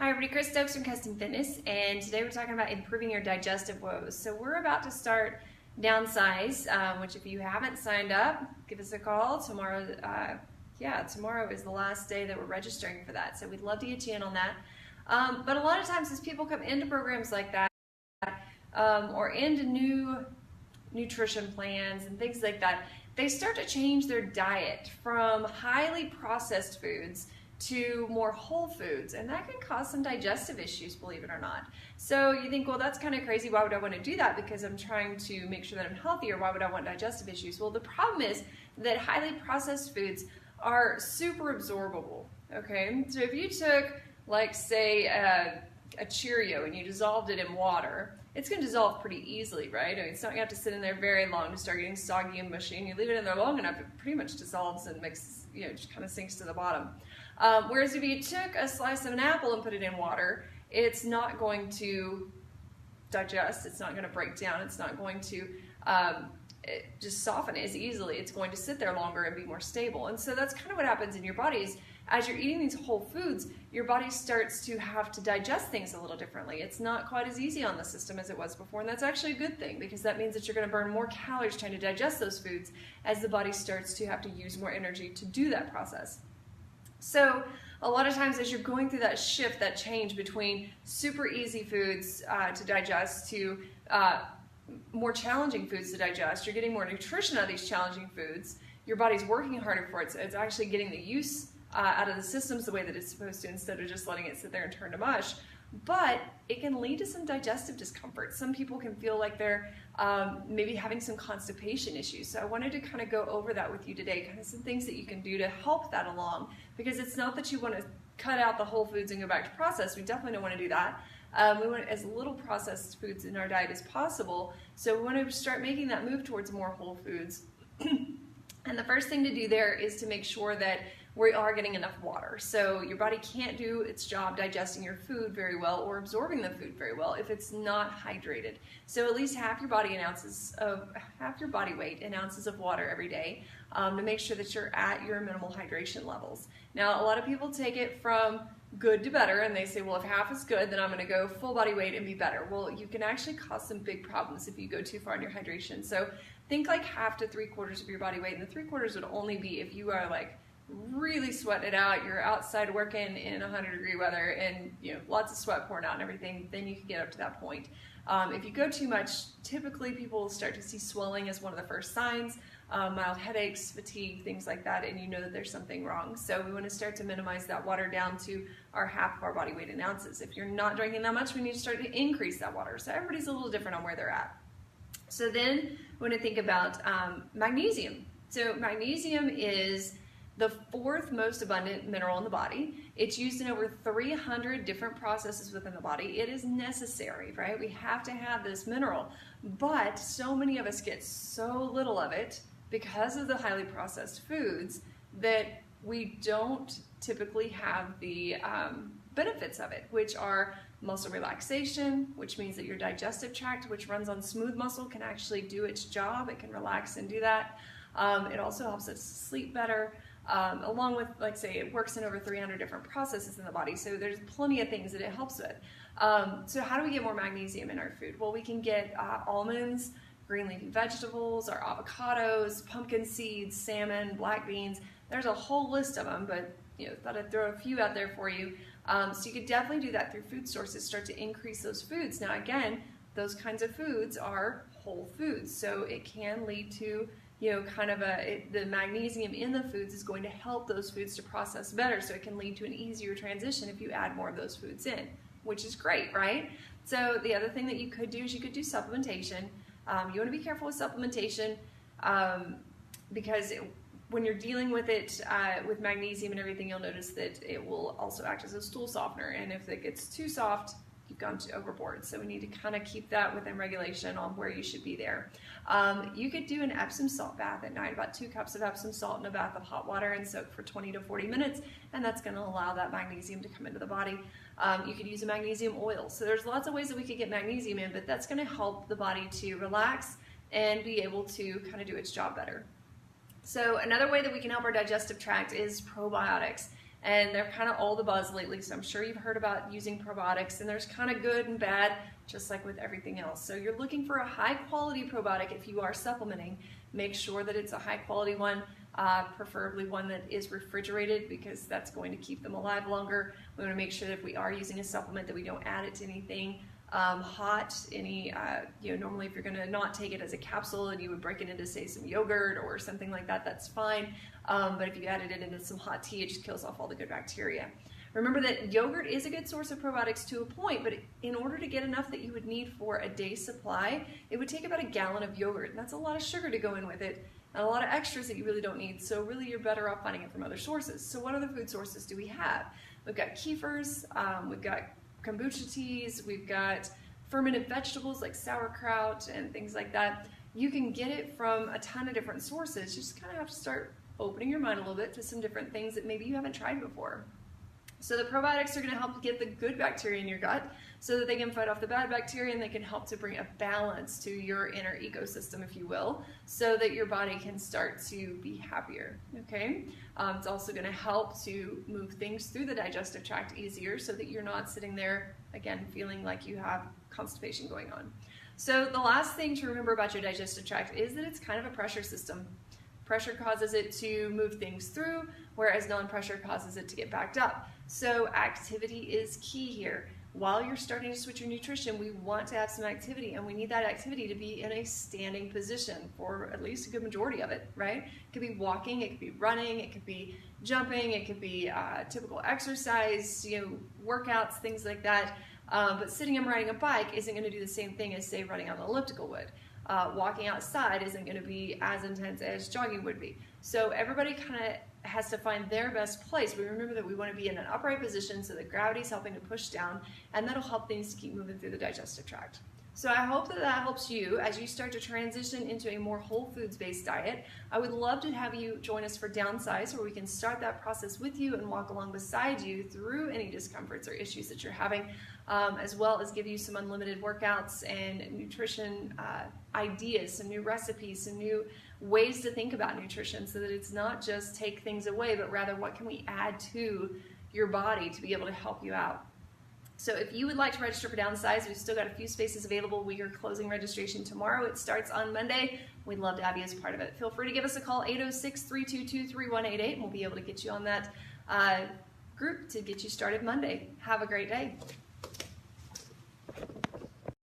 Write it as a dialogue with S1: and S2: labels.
S1: Hi everybody, Chris Stokes from Custom Fitness, and today we're talking about improving your digestive woes. So we're about to start Downsize, which if you haven't signed up, give us a call. Tomorrow is the last day that we're registering for that, so we'd love to get you in on that. But a lot of times as people come into programs like that, or into new nutrition plans and things like that, they start to change their diet from highly processed foods to more whole foods, and that can cause some digestive issues, believe it or not. So you think, well, that's kind of crazy. Why would I want to do that? Because I'm trying to make sure that I'm healthy, or why would I want digestive issues? Well, the problem is that highly processed foods are super absorbable, okay? So if you took, like, say, a Cheerio and you dissolved it in water, it's going to dissolve pretty easily, right? I mean, it's not going to have to sit in there very long to start getting soggy and mushy, and you leave it in there long enough, it pretty much dissolves and mixes, just kind of sinks to the bottom. Whereas if you took a slice of an apple and put it in water, it's not going to digest, it's not going to break down, it's not going to just soften as easily. It's going to sit there longer and be more stable. And so that's kind of what happens in your body is, as you're eating these whole foods, your body starts to have to digest things a little differently. It's not quite as easy on the system as it was before, and that's actually a good thing, because that means that you're going to burn more calories trying to digest those foods as the body starts to have to use more energy to do that process. So a lot of times as you're going through that shift, that change between super easy foods to digest to more challenging foods to digest, you're getting more nutrition out of these challenging foods, your body's working harder for it, so it's actually getting the use out of the systems the way that it's supposed to, instead of just letting it sit there and turn to mush. But it can lead to some digestive discomfort. Some people can feel like they're maybe having some constipation issues. So I wanted to kind of go over that with you today, kind of some things that you can do to help that along, because it's not that you want to cut out the whole foods and go back to processed. We definitely don't want to do that. We want as little processed foods in our diet as possible. So we want to start making that move towards more whole foods. And the first thing to do there is to make sure that we are getting enough water. So your body can't do its job digesting your food very well or absorbing the food very well if it's not hydrated. So at least half your body weight in ounces of water every day to make sure that you're at your minimal hydration levels. Now, a lot of people take it from good to better, and they say, well, if half is good, then I'm going to go full body weight and be better. Well, you can actually cause some big problems if you go too far in your hydration. So think like half to 3/4 of your body weight, and the 3/4 would only be if you are like really sweating it out, you're outside working in 100-degree weather, and lots of sweat pouring out and everything, then you can get up to that point. If you go too much, typically people will start to see swelling as one of the first signs, mild headaches, fatigue, things like that, and you know that there's something wrong. So we want to start to minimize that water down to our half of our body weight in ounces. If you're not drinking that much, we need to start to increase that water. So everybody's a little different on where they're at. So then we want to think about magnesium. So magnesium is the fourth most abundant mineral in the body. It's used in over 300 different processes within the body. It is necessary, right? We have to have this mineral, but so many of us get so little of it because of the highly processed foods that we don't typically have the benefits of it, which are muscle relaxation, which means that your digestive tract, which runs on smooth muscle, can actually do its job. It can relax and do that. It also helps us sleep better. Along with, like say, it works in over 300 different processes in the body, so there's plenty of things that it helps with. So how do we get more magnesium in our food? Well, we can get almonds, green leafy vegetables, our avocados, pumpkin seeds, salmon, black beans. There's a whole list of them, but thought I'd throw a few out there for you. So you could definitely do that through food sources, start to increase those foods. Now again, those kinds of foods are whole foods, so it can lead to the magnesium in the foods is going to help those foods to process better, so it can lead to an easier transition if you add more of those foods in, which is great, right? So the other thing that you could do is you could do supplementation. You want to be careful with supplementation because when you're dealing with it with magnesium and everything, you'll notice that it will also act as a stool softener, and if it gets too soft, you've gone overboard. So we need to kind of keep that within regulation on where you should be there. You could do an Epsom salt bath at night, about 2 cups of Epsom salt in a bath of hot water, and soak for 20 to 40 minutes, and that's going to allow that magnesium to come into the body. You could use a magnesium oil. So there's lots of ways that we could get magnesium in, but that's going to help the body to relax and be able to kind of do its job better. So another way that we can help our digestive tract is probiotics. and they're kind of all the buzz lately. So I'm sure you've heard about using probiotics, and there's kind of good and bad, just like with everything else. So you're looking for a high quality probiotic if you are supplementing. Make sure that it's a high quality one, preferably one that is refrigerated, because that's going to keep them alive longer. We want to make sure that if we are using a supplement that we don't add it to anything hot. Normally if you're going to not take it as a capsule and you would break it into, say, some yogurt or something like that, that's fine. But if you added it into some hot tea, it just kills off all the good bacteria. Remember that yogurt is a good source of probiotics to a point, but in order to get enough that you would need for a day's supply, it would take about a gallon of yogurt, and that's a lot of sugar to go in with it, and a lot of extras that you really don't need. So really you're better off finding it from other sources. So what other food sources do we have? We've got kefirs, we've got kombucha teas, we've got fermented vegetables like sauerkraut and things like that. You can get it from a ton of different sources. You just kind of have to start opening your mind a little bit to some different things that maybe you haven't tried before. So the probiotics are going to help get the good bacteria in your gut so that they can fight off the bad bacteria, and they can help to bring a balance to your inner ecosystem, if you will, so that your body can start to be happier, okay? It's also going to help to move things through the digestive tract easier so that you're not sitting there, again, feeling like you have constipation going on. So the last thing to remember about your digestive tract is that it's kind of a pressure system. Pressure causes it to move things through, whereas non-pressure causes it to get backed up. So activity is key here. While you're starting to switch your nutrition, we want to have some activity, and we need that activity to be in a standing position for at least a good majority of it, right? It could be walking, it could be running, it could be jumping, it could be typical exercise, workouts, things like that. But sitting and riding a bike isn't going to do the same thing as, say, running on an elliptical would. Walking outside isn't going to be as intense as jogging would be. So everybody kind of has to find their best place. We remember that we want to be in an upright position so that gravity is helping to push down, and that'll help things to keep moving through the digestive tract. So I hope that that helps you as you start to transition into a more whole foods based diet. I would love to have you join us for Downsize, where we can start that process with you and walk along beside you through any discomforts or issues that you're having, as well as give you some unlimited workouts and nutrition ideas, some new recipes, some new ways to think about nutrition, so that it's not just take things away, but rather what can we add to your body to be able to help you out. So if you would like to register for Downsize, we've still got a few spaces available. We are closing registration tomorrow. It starts on Monday. We'd love to have you as part of it. Feel free to give us a call, 806-322-3188, and we'll be able to get you on that group to get you started Monday. Have a great day.